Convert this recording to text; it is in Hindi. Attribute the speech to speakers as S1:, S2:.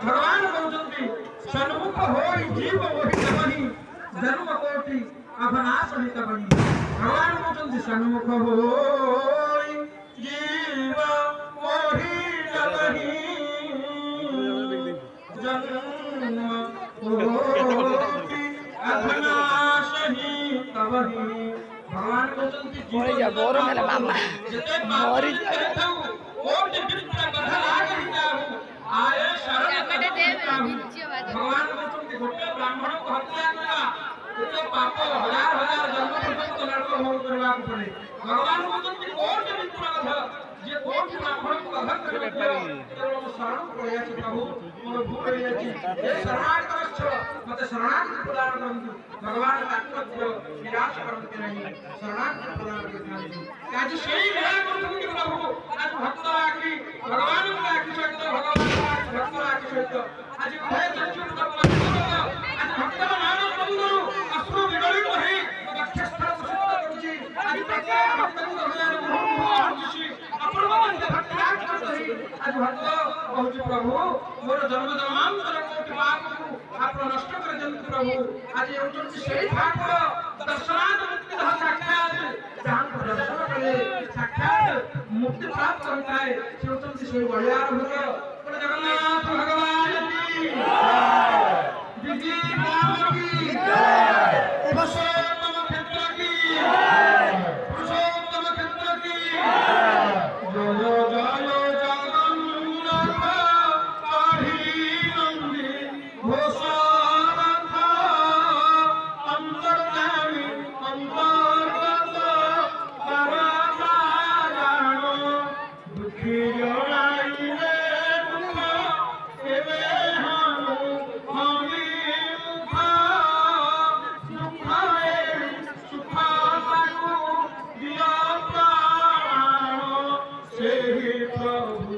S1: भगवान कहते सन्मुख होई जीव वही तबही जन्म कोटि अभनाश हित बनी। भगवान कहते सन्मुख होई जीव वही तबही जन्म कोटि अभनाश हित बनी। भगवान कहते जते पापी करथौ कोटि विद्या कथा लाग जाऊ आए शरण भगवान कहते गोटे ब्राह्मण को हत्या करवा गोटे पाप हजार हजार जन्म पर्यंत नरक भोग करवा पड़े। भगवान कहते कोटि विद्या कथा जे कोटि ब्राह्मण को वध करबे केवल शरण पड़े अछि प्रभु मोर भूल रही अछि हे शरणागत वत्स मते शरणागत प्रदान करंतु। भगवान तात्पर्य निराश करंते नहीं शरणागत प्रदान करंतु। आज सही है करंतु प्रभु आज भक्त आखि भगवान को आखि सहित भगवान भक्त आखि सहित आज भय चक्षु आज भक्त नाम प्रभु अश्रु विगलित है वक्षस्थल सुस्त करूची आज प्रत्येक भक्त को हृदय पहुंची अपन भक्त भक्तिराज करते आज भक्त कहूची प्रभु मोर जन्म जन्मांतर कोटि पाप को आप नष्ट कर देंतु प्रभु। आज होउची सही ठाकुर दर्शनाथ मुक्ति दह साक्षात जहां को दर्शन करे साक्षात मुक्ति प्राप्त होता है से होउची सही बढ़िया भक्त बोले जगन्नाथ भगवान की दिव्य नाम की पुरुषोत्तम क्षेत्र की पुरुषोत्तम क्षेत्र की जय जय जगन्नाथ पाहि नंदी घोषारथ अंतर्यामी अंतर्गत परमारायण दुखी जनाइले दुख एवे प्रभु